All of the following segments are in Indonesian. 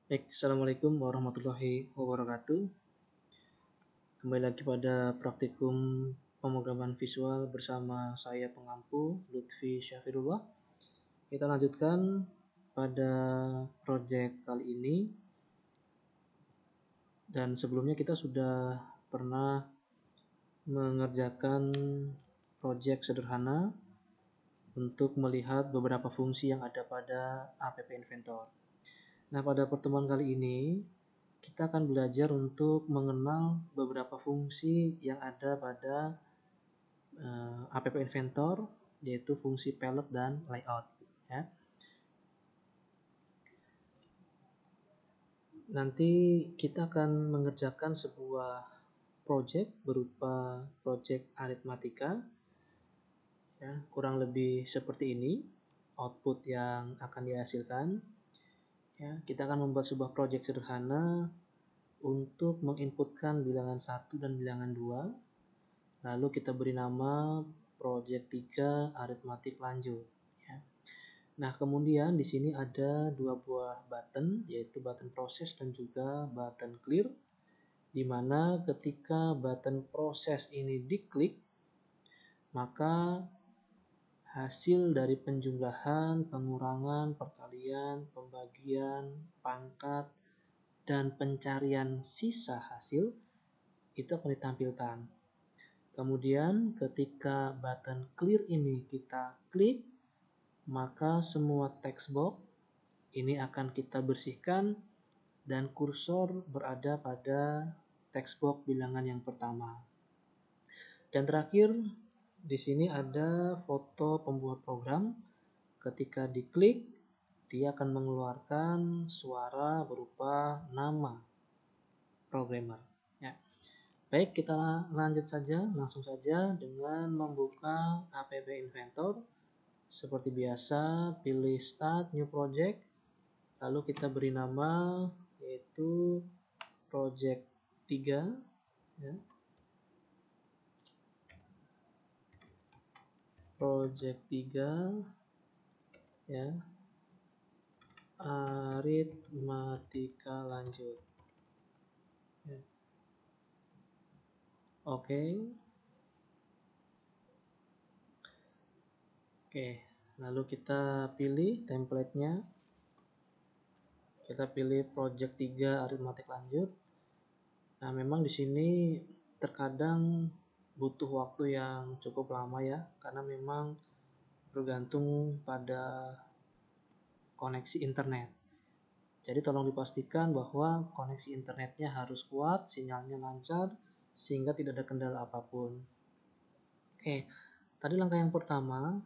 Baik, Assalamualaikum warahmatullahi wabarakatuh. Kembali lagi pada praktikum pemrograman visual bersama saya pengampu Lutfi Syafirullah. Kita lanjutkan pada proyek kali ini. Dan sebelumnya kita sudah pernah mengerjakan proyek sederhana untuk melihat beberapa fungsi yang ada pada app Inventor. Nah, pada pertemuan kali ini kita akan belajar untuk mengenal beberapa fungsi yang ada pada app Inventor, yaitu fungsi palette dan layout. Ya. Nanti kita akan mengerjakan sebuah project berupa project aritmatika. Ya, kurang lebih seperti ini output yang akan dihasilkan. Ya, kita akan membuat sebuah project sederhana untuk menginputkan bilangan 1 dan bilangan 2. Lalu kita beri nama project 3 aritmatik lanjut. Ya. Nah, kemudian di sini ada dua buah button, yaitu button proses dan juga button clear, di mana ketika button proses ini diklik, maka hasil dari penjumlahan, pengurangan, perkalian, pembagian, pangkat, dan pencarian sisa hasil itu akan ditampilkan. Kemudian ketika button clear ini kita klik, maka semua text box ini akan kita bersihkan dan kursor berada pada text box bilangan yang pertama. Dan terakhir di sini ada foto pembuat program. Ketika diklik, dia akan mengeluarkan suara berupa nama programmer. Ya. Baik, kita lanjut saja, langsung saja dengan membuka app Inventor. Seperti biasa, pilih Start New Project, lalu kita beri nama yaitu Project 3. Ya. Project 3 ya, aritmatika lanjut. Ya. Oke, lalu kita pilih template-nya. Kita pilih project 3 aritmatik lanjut. Nah, memang di sini terkadang butuh waktu yang cukup lama ya, karena memang bergantung pada koneksi internet. Jadi tolong dipastikan bahwa koneksi internetnya harus kuat, sinyalnya lancar, sehingga tidak ada kendala apapun. Oke, tadi langkah yang pertama,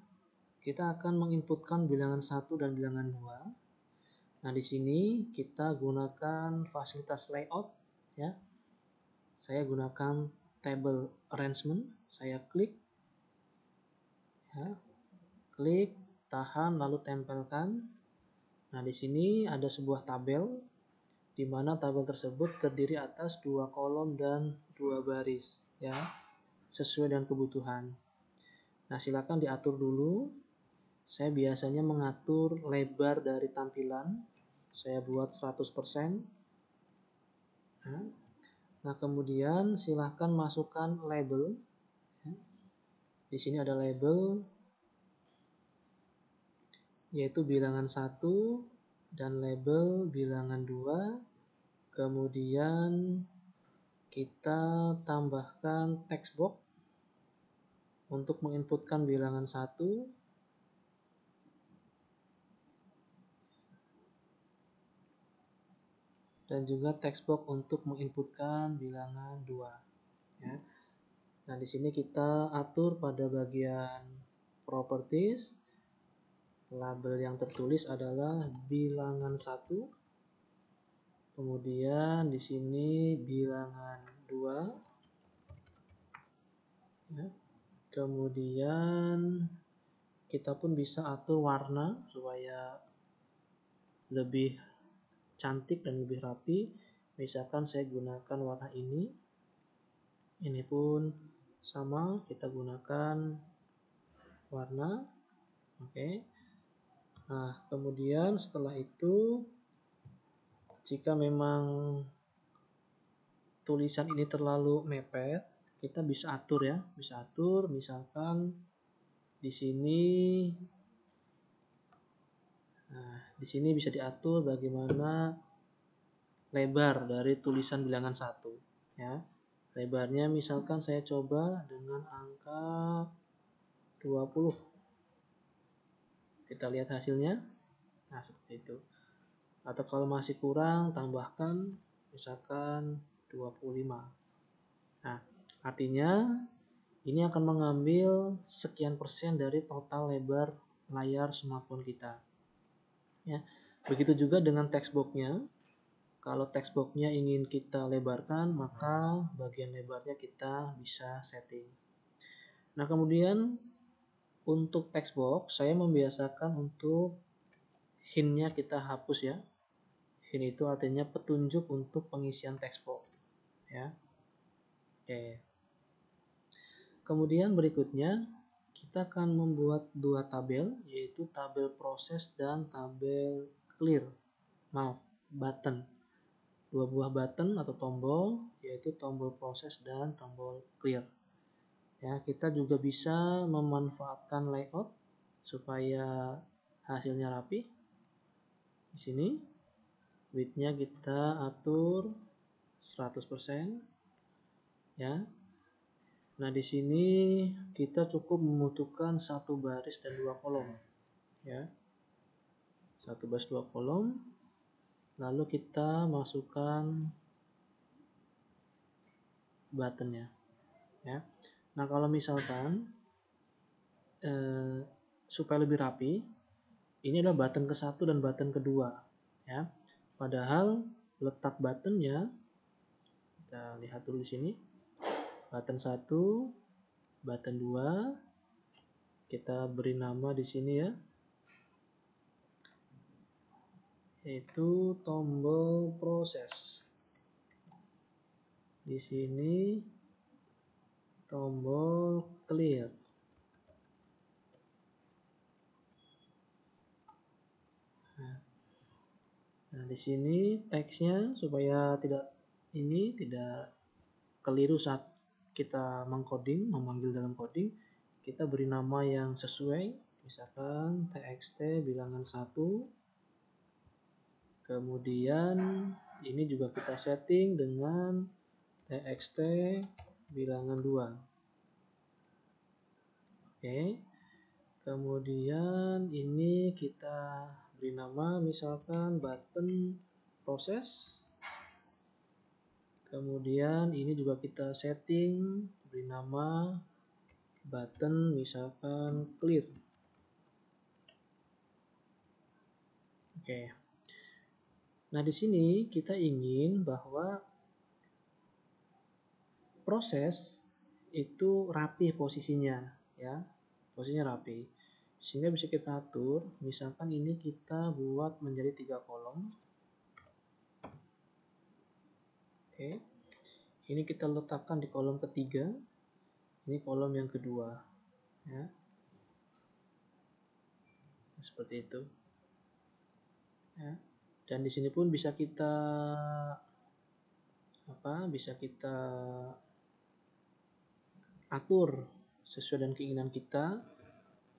kita akan menginputkan bilangan 1 dan bilangan 2. Nah, di sini kita gunakan fasilitas layout ya. Saya gunakan table arrangement, saya klik ya. Klik, tahan lalu tempelkan. Nah, di sini ada sebuah tabel di mana tabel tersebut terdiri atas 2 kolom dan 2 baris ya, sesuai dengan kebutuhan. Nah, silakan diatur dulu. Saya biasanya mengatur lebar dari tampilan. Saya buat 100%. Nah, kemudian silahkan masukkan label. Di sini ada label yaitu bilangan 1 dan label bilangan 2. Kemudian kita tambahkan text box untuk menginputkan bilangan 1. Dan juga text box untuk menginputkan bilangan 2 ya. Nah, di sini kita atur pada bagian properties. Label yang tertulis adalah bilangan 1. Kemudian di sini bilangan 2 ya. Kemudian kita pun bisa atur warna supaya lebih cantik dan lebih rapi. Misalkan saya gunakan warna ini. Ini pun sama, kita gunakan warna. Oke. Nah, kemudian setelah itu Jika memang tulisan ini terlalu mepet, kita bisa atur ya, bisa atur misalkan di sini. Nah, di sini bisa diatur bagaimana lebar dari tulisan bilangan 1 ya. Lebarnya misalkan saya coba dengan angka 20. Kita lihat hasilnya. Nah, seperti itu. Atau kalau masih kurang, tambahkan misalkan 25. Nah, artinya ini akan mengambil sekian persen dari total lebar layar smartphone kita. Ya. Begitu juga dengan textbox-nya. Kalau textbox-nya ingin kita lebarkan, maka bagian lebarnya kita bisa setting. Nah, kemudian untuk textbox, saya membiasakan untuk hint-nya kita hapus ya. Hint itu artinya petunjuk untuk pengisian textbox. Ya. Oke. Kemudian berikutnya, kita akan membuat dua tabel, yaitu tabel proses dan tabel clear. Button. Dua buah button atau tombol, yaitu tombol proses dan tombol clear. Ya, kita juga bisa memanfaatkan layout supaya hasilnya rapi. Di sini width-nya kita atur 100% ya. Nah, di sini kita cukup membutuhkan satu baris dan dua kolom ya. Satu baris dua kolom. Lalu kita masukkan buttonnya ya. Nah, kalau misalkan supaya lebih rapi, ini adalah button ke-1 dan button kedua ya. Padahal letak buttonnya kita lihat dulu di sini. Button 1, button 2, kita beri nama di sini ya, yaitu tombol proses. Di sini tombol clear. Nah, di sini teksnya supaya tidak keliru saat kita mengcoding, memanggil dalam coding, kita beri nama yang sesuai, misalkan txt bilangan 1. Kemudian ini juga kita setting dengan txt bilangan 2. Oke. Kemudian ini kita beri nama misalkan button proses. Kemudian ini juga kita setting beri nama button misalkan clear. Oke. Nah, di sini kita ingin bahwa proses itu rapi posisinya ya. Posisinya rapi. Sehingga bisa kita atur, misalkan ini kita buat menjadi 3 kolom. Oke. Ini kita letakkan di kolom ketiga. Ini kolom yang kedua ya. Seperti itu. Ya. Dan di sini pun bisa kita atur sesuai dengan keinginan kita.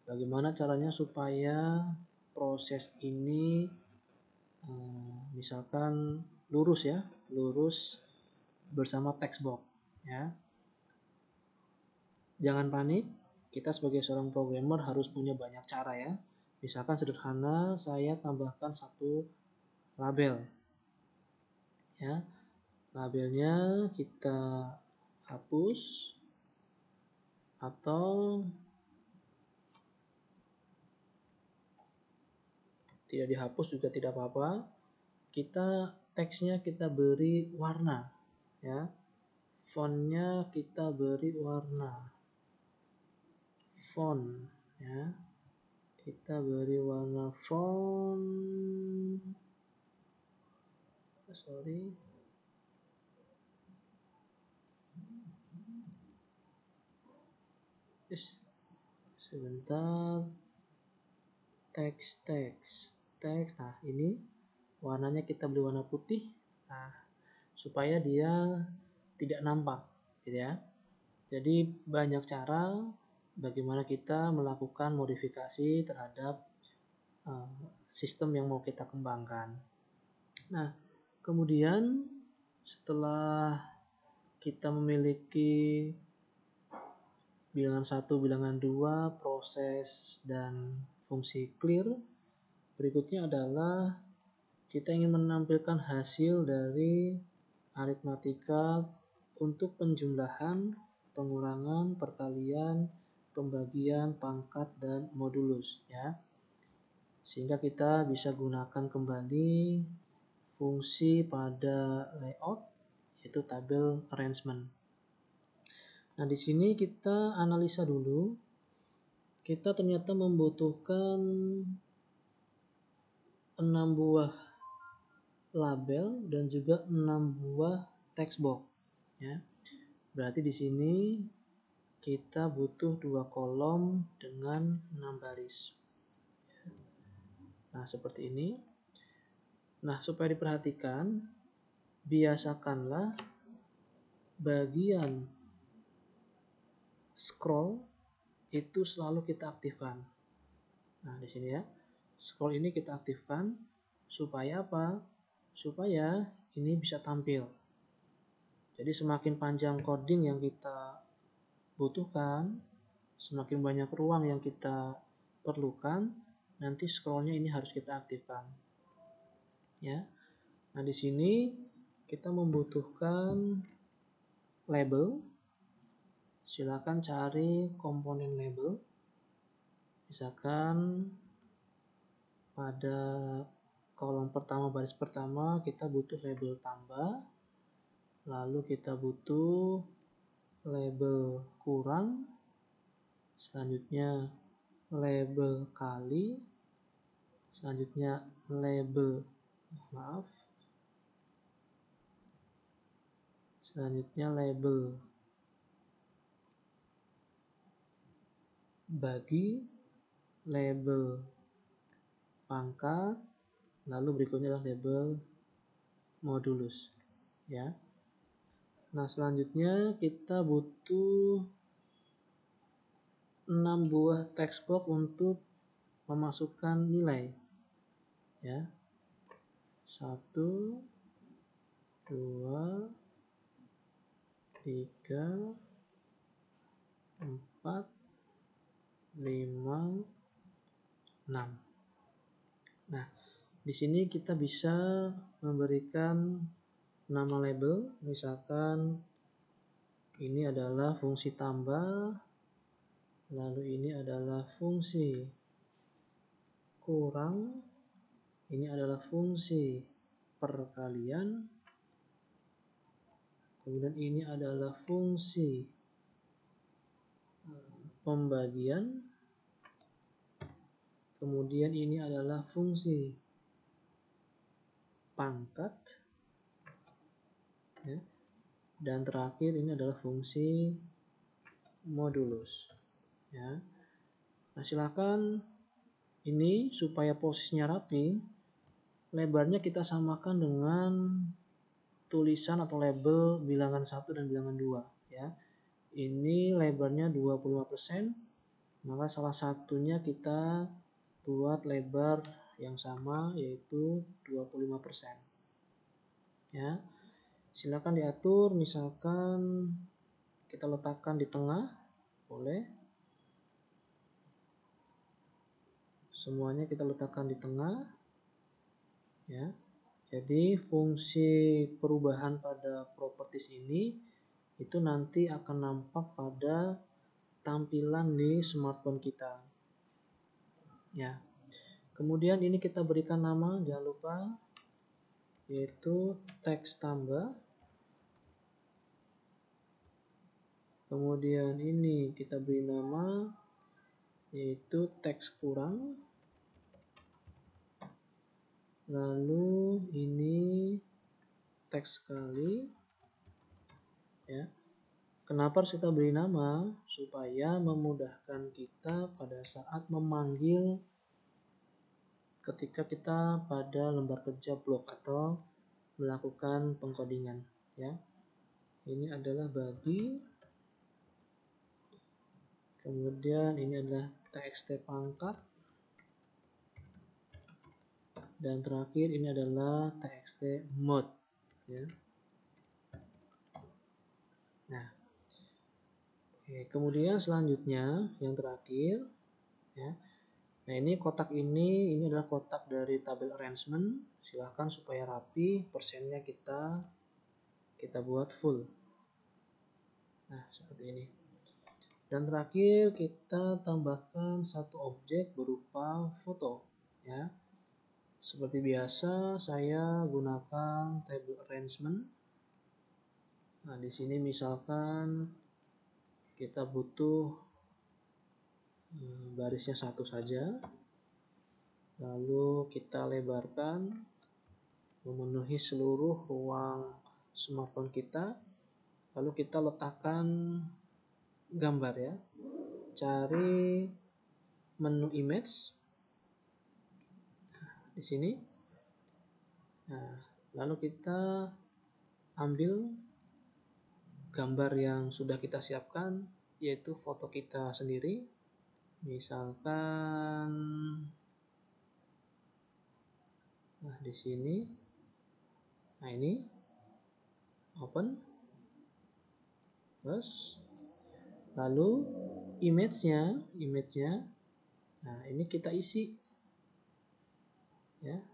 Bagaimana caranya supaya proses ini misalkan lurus ya, lurus bersama textbox ya. Jangan panik, kita sebagai seorang programmer harus punya banyak cara ya. Misalkan sederhana, saya tambahkan satu label ya. Labelnya kita hapus atau tidak dihapus juga tidak apa-apa. Teksnya kita beri warna ya. Fontnya kita beri warna font ya. Kita beri warna font. Sebentar. Teks. Nah, ini warnanya kita beri warna putih, nah supaya dia tidak nampak gitu ya. Jadi banyak cara bagaimana kita melakukan modifikasi terhadap sistem yang mau kita kembangkan. Nah, kemudian setelah kita memiliki bilangan 1, bilangan 2, proses dan fungsi clear, berikutnya adalah kita ingin menampilkan hasil dari aritmatika untuk penjumlahan, pengurangan, perkalian, pembagian, pangkat, dan modulus ya. Sehingga kita bisa gunakan kembali fungsi pada layout, yaitu tabel arrangement. Nah, di sini kita analisa dulu. Kita ternyata membutuhkan 6 buah label dan juga 6 buah text box ya. Berarti di sini kita butuh 2 kolom dengan 6 baris. Nah, seperti ini. Nah, supaya diperhatikan, biasakanlah bagian scroll itu selalu kita aktifkan. Nah, di sini ya. Scroll ini kita aktifkan supaya apa? Supaya ini bisa tampil. Jadi semakin panjang coding yang kita butuhkan, semakin banyak ruang yang kita perlukan, nanti scrollnya ini harus kita aktifkan. Ya. Nah, di sini kita membutuhkan label. Silakan cari komponen label. Misalkan pada kolom pertama, baris pertama, kita butuh label tambah. Lalu kita butuh label kurang. Selanjutnya label kali. Selanjutnya label selanjutnya label bagi, label pangkat, lalu berikutnya adalah label modulus ya. Nah, selanjutnya kita butuh 6 buah text box untuk memasukkan nilai ya. 1 2 3 4 5 6. Nah, di sini kita bisa memberikan nama label, misalkan ini adalah fungsi tambah, lalu ini adalah fungsi kurang, ini adalah fungsi perkalian, kemudian ini adalah fungsi pembagian, kemudian ini adalah fungsi pangkat ya. Dan terakhir ini adalah fungsi modulus ya. Nah, silakan ini supaya posisinya rapi, lebarnya kita samakan dengan tulisan atau label bilangan 1 dan bilangan 2 ya. Ini lebarnya 25%, maka salah satunya kita buat lebar yang sama, yaitu 25% ya. Silakan diatur, misalkan kita letakkan di tengah, boleh. Semuanya kita letakkan di tengah ya. Jadi fungsi perubahan pada properties ini itu nanti akan nampak pada tampilan di smartphone kita ya. Kemudian ini kita berikan nama, jangan lupa, yaitu teks tambah. Kemudian ini kita beri nama, yaitu teks kurang. Lalu ini teks kali ya. Kenapa harus kita beri nama? Supaya memudahkan kita pada saat memanggil ketika kita pada lembar kerja blok atau melakukan pengkodingan, ya. Ini adalah body, kemudian ini adalah txt pangkat, dan terakhir ini adalah txt mode, ya. Nah, kemudian selanjutnya yang terakhir, ya. Nah, ini kotak ini adalah kotak dari tabel arrangement. Silahkan supaya rapi, persennya kita buat full. Nah, seperti ini. Dan terakhir kita tambahkan satu objek berupa foto, ya. Seperti biasa saya gunakan table arrangement. Nah, di sini misalkan kita butuh barisnya satu saja. Lalu kita lebarkan memenuhi seluruh ruang smartphone kita. Lalu kita letakkan gambar, ya. Cari menu image di sini. Nah, lalu kita ambil gambar yang sudah kita siapkan, yaitu foto kita sendiri. Misalkan, nah di sini. Nah, ini open. Terus lalu image-nya, nah ini kita isi, ya.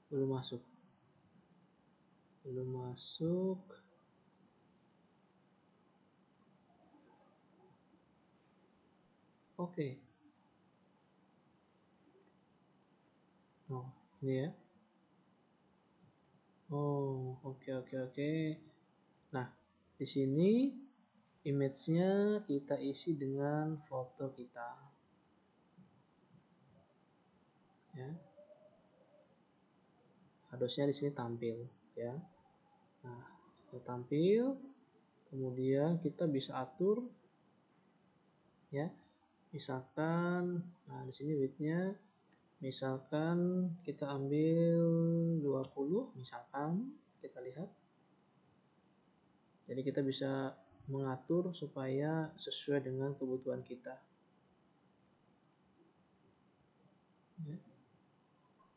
Belum masuk. Oke. Oh, ini ya. Oh, oke. Nah, di sini image-nya kita isi dengan foto kita, ya. Harusnya di sini tampil, ya. Nah, sudah tampil. Kemudian kita bisa atur, ya. Misalkan, nah di sini width-nya misalkan kita ambil 20, misalkan kita lihat. Jadi kita bisa mengatur supaya sesuai dengan kebutuhan kita. Ya.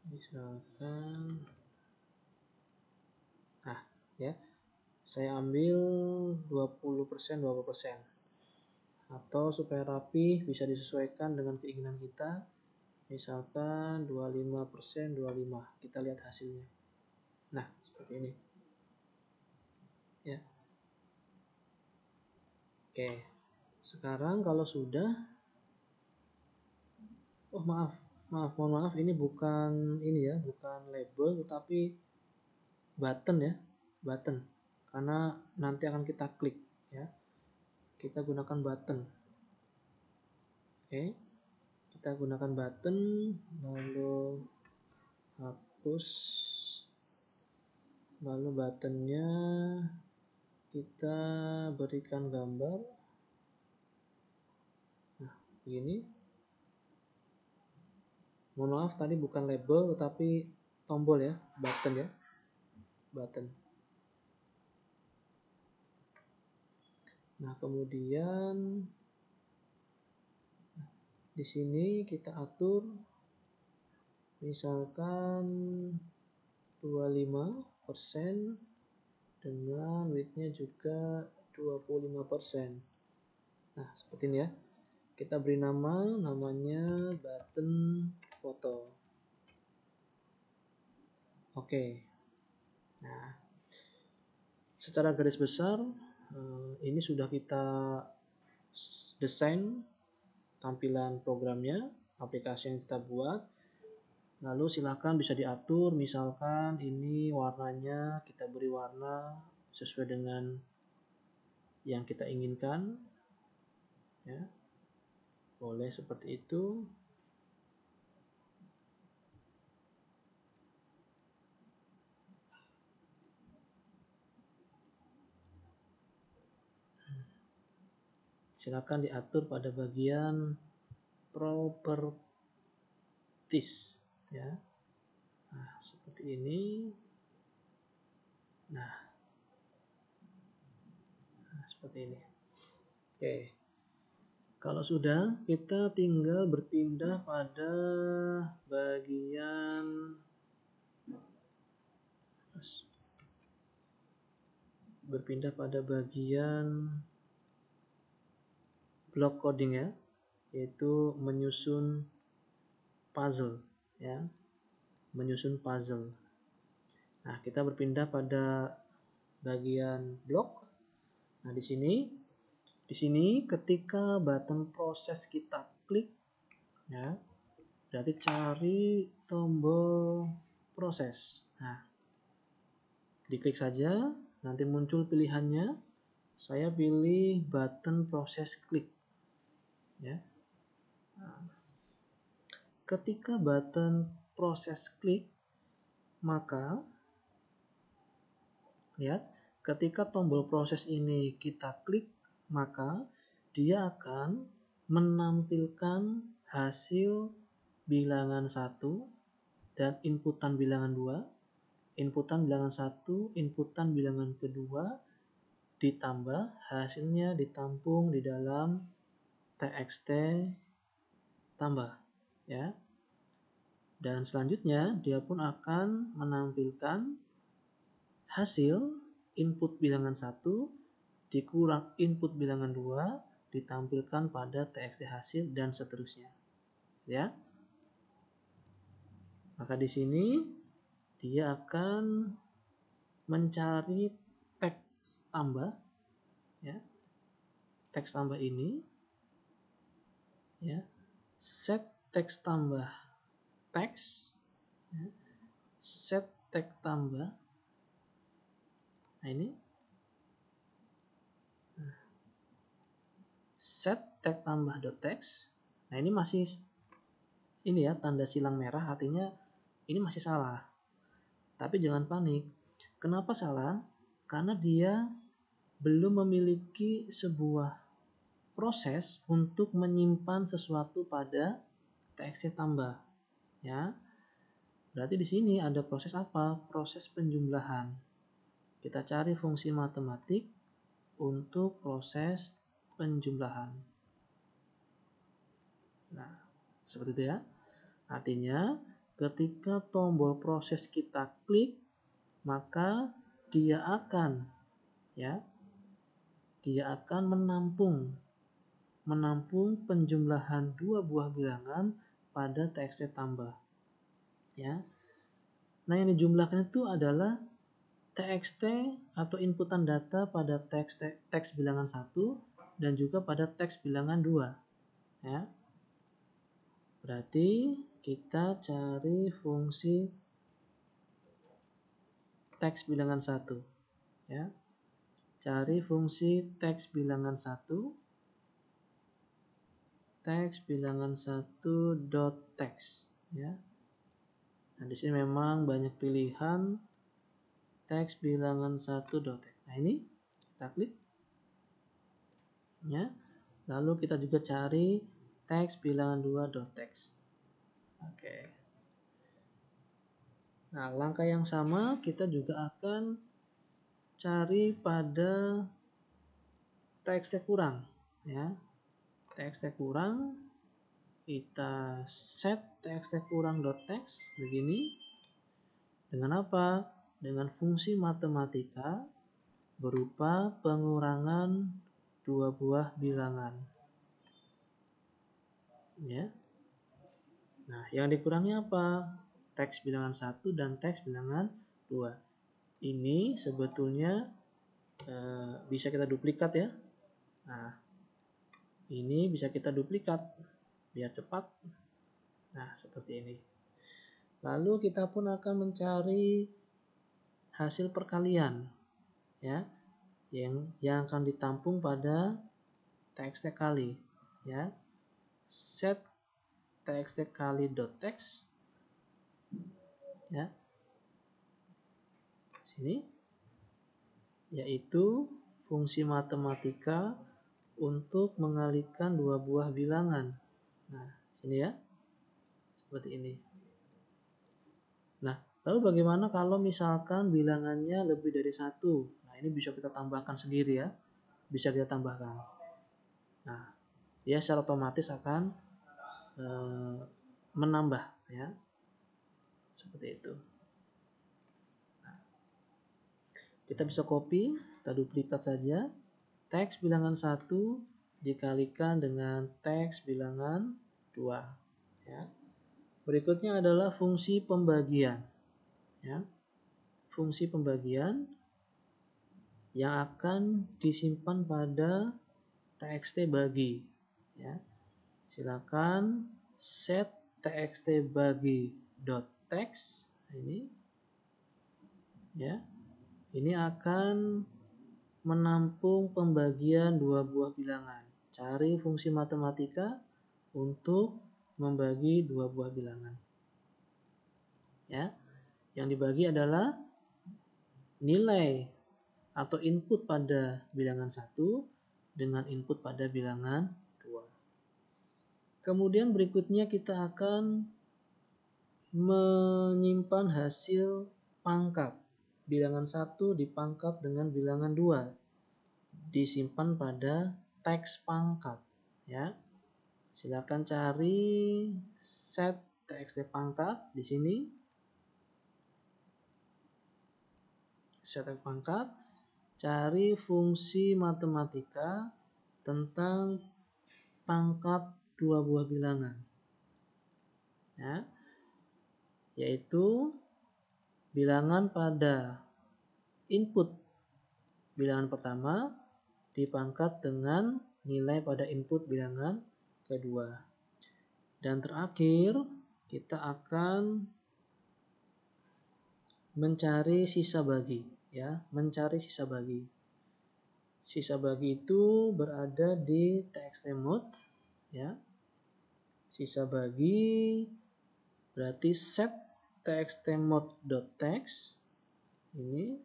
Misalkan, nah ya, saya ambil 20%, 20%. Atau supaya rapi bisa disesuaikan dengan keinginan kita. Misalkan 25%, 25. Kita lihat hasilnya. Nah, seperti ini. Ya. Oke. Sekarang kalau sudah, oh mohon maaf, ini bukan label, tetapi button, ya, button, karena nanti akan kita klik, ya. Kita gunakan button. Oke, kita gunakan button, lalu hapus, lalu buttonnya kita berikan gambar. Nah, begini. Mohon maaf, tadi bukan label tetapi tombol, ya, button, ya, button. Nah, kemudian di sini kita atur misalkan 25% dengan width-nya juga 25%. Nah, seperti ini, ya. Kita beri namanya button foto. Oke. Nah, secara garis besar ini sudah kita desain tampilan programnya, aplikasi yang kita buat. Lalu silakan bisa diatur, misalkan ini warnanya kita beri warna sesuai dengan yang kita inginkan, ya. Boleh seperti itu. Silakan diatur pada bagian properti. this, ya. Nah, seperti ini. Nah, seperti ini. Oke. Kalau sudah, kita tinggal berpindah pada bagian block coding, ya, yaitu menyusun puzzle, ya, menyusun puzzle. Nah, kita berpindah pada bagian blok. Nah, di sini ketika button proses kita klik, ya, berarti cari tombol proses. Nah, diklik saja, nanti muncul pilihannya. Saya pilih button proses klik, ya. Nah, ketika button proses klik, maka lihat, ketika tombol proses ini kita klik, maka dia akan menampilkan hasil bilangan 1 dan inputan bilangan 2, inputan bilangan 1, inputan bilangan kedua, ditambah hasilnya ditampung di dalam txt tambah, ya. Dan selanjutnya dia pun akan menampilkan hasil input bilangan 1 dikurang input bilangan 2 ditampilkan pada txt hasil dan seterusnya, ya. Maka di sini dia akan mencari teks tambah, ya. Teks tambah ini, ya. Set teks tambah teks, ya. Set teks tambah. Nah, ini set teks tambah .text. Nah, ini masih ini, ya, tanda silang merah, artinya ini masih salah. Tapi jangan panik. Kenapa salah? Karena dia belum memiliki sebuah proses untuk menyimpan sesuatu pada txt tambah, ya. Berarti di sini ada proses apa? Proses penjumlahan. Kita cari fungsi matematik untuk proses penjumlahan. Nah, seperti itu, ya. Artinya ketika tombol proses kita klik, maka dia akan menampung penjumlahan dua buah bilangan pada txt tambah, ya. Nah, yang dijumlahkan itu adalah txt atau inputan data pada teks bilangan 1 dan juga pada teks bilangan 2, ya. Berarti kita cari fungsi teks bilangan 1, ya. Cari fungsi teks bilangan 1, teks bilangan 1 .text, ya. Nah, di sini memang banyak pilihan teks bilangan 1 .text. Nah, ini kita klik, ya. Lalu kita juga cari teks bilangan 2 .text. Oke. Nah, langkah yang sama kita juga akan cari pada txt kurang, ya. Txt kurang, kita set txt kurang .text begini. Dengan apa? Dengan fungsi matematika berupa pengurangan dua buah bilangan, ya. Nah, yang dikurangi apa? Teks bilangan 1 dan teks bilangan 2. Ini sebetulnya bisa kita duplikat, ya. Nah, ini bisa kita duplikat biar cepat. Nah, seperti ini. Lalu kita pun akan mencari hasil perkalian, ya, yang akan ditampung pada txt kali, ya. Set txt kali .text, ya. Sini, yaitu fungsi matematika untuk mengalihkan dua buah bilangan. Nah, sini, ya. seperti ini. Nah, lalu bagaimana kalau misalkan bilangannya lebih dari 1? Nah, ini bisa kita tambahkan sendiri ya. Bisa kita tambahkan. Nah, dia secara otomatis akan menambah ya. Seperti itu. Nah, kita bisa copy, kita duplikat saja. Teks bilangan 1 dikalikan dengan teks bilangan 2 ya. Berikutnya adalah fungsi pembagian ya. Fungsi pembagian yang akan disimpan pada txt bagi ya. Silakan set txt bagi .text ini ya. Ini akan menampung pembagian dua buah bilangan. Cari fungsi matematika untuk membagi dua buah bilangan. Ya. Yang dibagi adalah nilai atau input pada bilangan 1 dengan input pada bilangan 2. Kemudian berikutnya kita akan menyimpan hasil pangkat. Bilangan 1 dipangkat dengan bilangan 2. Disimpan pada teks pangkat ya. Silakan cari set txt pangkat di sini. Set teks pangkat, cari fungsi matematika tentang pangkat dua buah bilangan. Ya. Yaitu bilangan pada input bilangan pertama dipangkat dengan nilai pada input bilangan kedua. Dan terakhir kita akan mencari sisa bagi ya, mencari sisa bagi. Sisa bagi itu berada di txt mode ya. Sisa bagi berarti set txt mode.text ini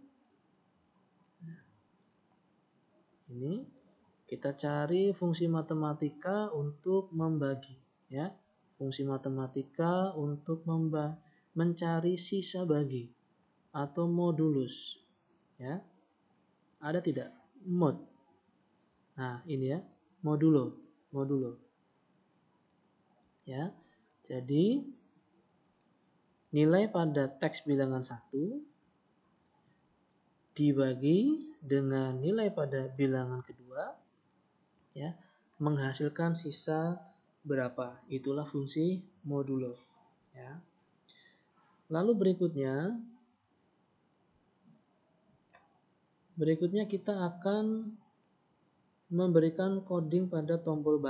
kita cari fungsi matematika untuk membagi ya. Fungsi matematika untuk mencari sisa bagi atau modulus ya. Ada tidak mod? Nah, ini ya, modulo ya. Jadi nilai pada teks bilangan 1 dibagi dengan nilai pada bilangan kedua ya, menghasilkan sisa berapa. Itulah fungsi modulo ya. Lalu berikutnya kita akan memberikan coding pada tombol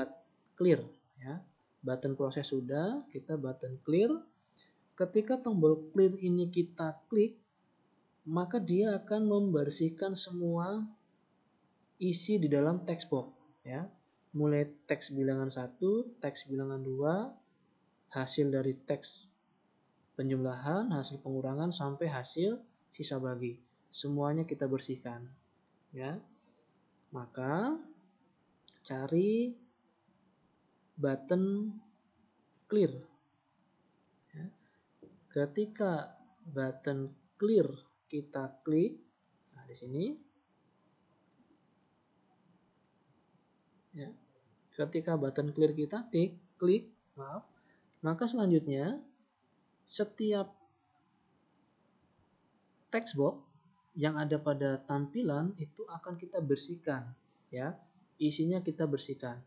clear ya. Button proses sudah, kita button clear. Ketika tombol clear ini kita klik, maka dia akan membersihkan semua isi di dalam text box ya. Mulai teks bilangan 1, teks bilangan 2, hasil dari teks penjumlahan, hasil pengurangan sampai hasil sisa bagi. Semuanya kita bersihkan ya. Maka cari button clear ya. Ketika button clear kita klik, nah di sini ya. Ketika button clear kita klik, maka selanjutnya setiap text box yang ada pada tampilan itu akan kita bersihkan ya. Isinya kita bersihkan.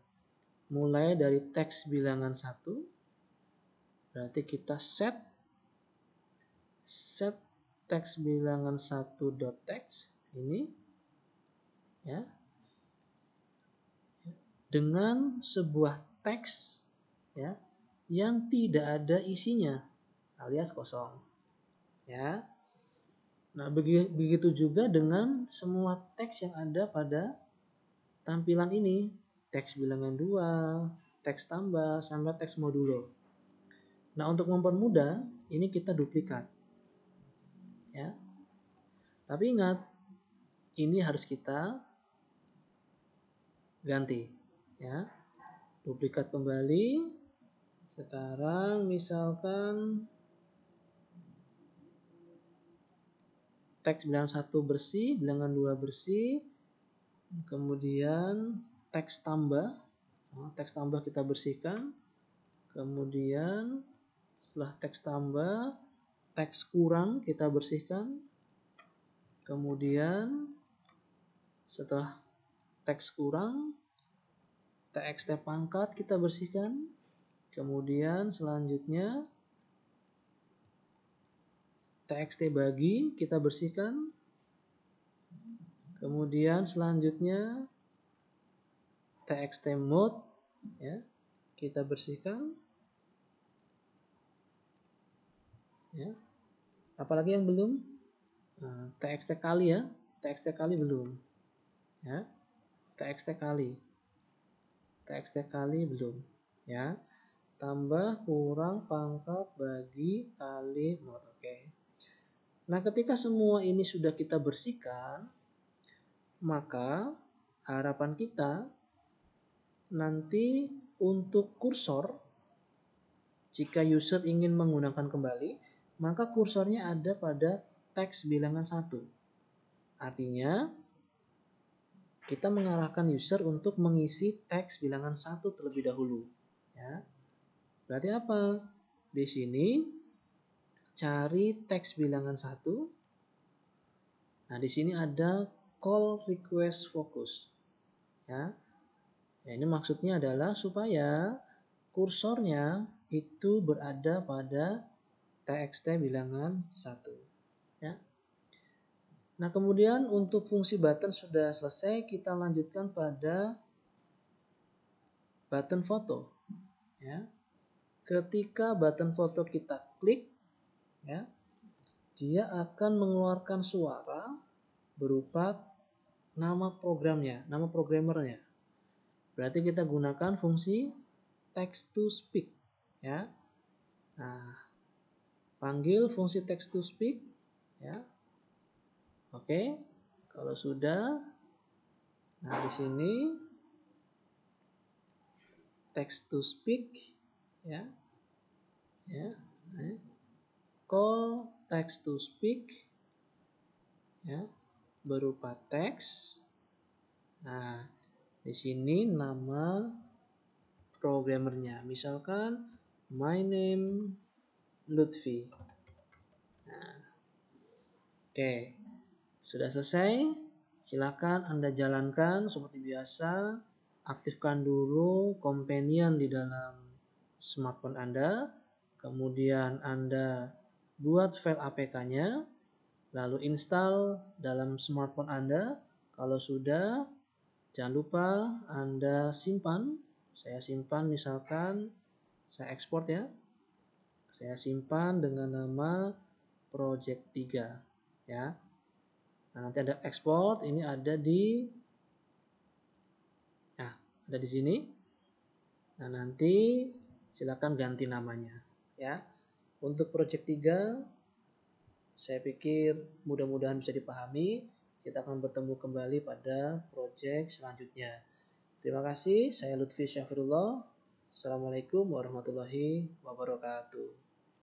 Mulai dari teks bilangan 1, berarti kita set teks bilangan 1.text ini ya, dengan sebuah teks ya yang tidak ada isinya alias kosong ya. Nah, begitu juga dengan semua teks yang ada pada tampilan ini, teks bilangan 2, teks tambah sampai teks modulo. Nah, untuk mempermudah ini kita duplikat ya. Tapi ingat, ini harus kita ganti ya. Duplikat kembali, Sekarang misalkan teks bilangan 1 bersih, bilangan 2 bersih, kemudian teks tambah. Teks tambah kita bersihkan. Kemudian setelah teks tambah, teks kurang kita bersihkan. Kemudian setelah teks kurang, txt pangkat kita bersihkan. Kemudian selanjutnya txt bagi kita bersihkan. Kemudian selanjutnya txt mode ya, kita bersihkan. Ya. Apalagi yang belum? Txt kali ya, txt kali belum. Ya. Txt kali belum. Ya. Tambah, kurang, pangkat, bagi, kali, mode. Oke. Nah, ketika semua ini sudah kita bersihkan, maka harapan kita nanti untuk kursor, jika user ingin menggunakan kembali, maka kursornya ada pada teks bilangan 1. Artinya, kita mengarahkan user untuk mengisi teks bilangan 1 terlebih dahulu. Ya. Berarti apa? Di sini cari teks bilangan 1. Nah, di sini ada call request focus. Ya. Ya, ini maksudnya adalah supaya kursornya itu berada pada txt bilangan 1. Ya. Nah, kemudian untuk fungsi button sudah selesai, kita lanjutkan pada button foto. Ya. Ketika button foto kita klik, ya, dia akan mengeluarkan suara berupa nama programnya, nama programmernya. Berarti kita gunakan fungsi text to speak. Ya. Nah, panggil fungsi text to speak. Ya. Oke, kalau sudah, nah di sini text to speak, ya, call text to speak, ya, berupa teks. Nah, di sini nama programmernya, misalkan my name Lutfi. Nah, oke, sudah selesai. Silakan Anda jalankan seperti biasa. Aktifkan dulu companion di dalam smartphone Anda. Kemudian Anda buat file APK-nya. Lalu install dalam smartphone Anda. Kalau sudah, jangan lupa Anda simpan. Saya simpan misalkan, saya ekspor ya. Saya simpan dengan nama project 3. Ya. Nah, nanti ada ekspor, ini ada di sini. Nah, nanti silakan ganti namanya, ya. Untuk project 3 saya pikir mudah-mudahan bisa dipahami. Kita akan bertemu kembali pada project selanjutnya. Terima kasih, saya Lutfi Syafirullah. Assalamualaikum warahmatullahi wabarakatuh.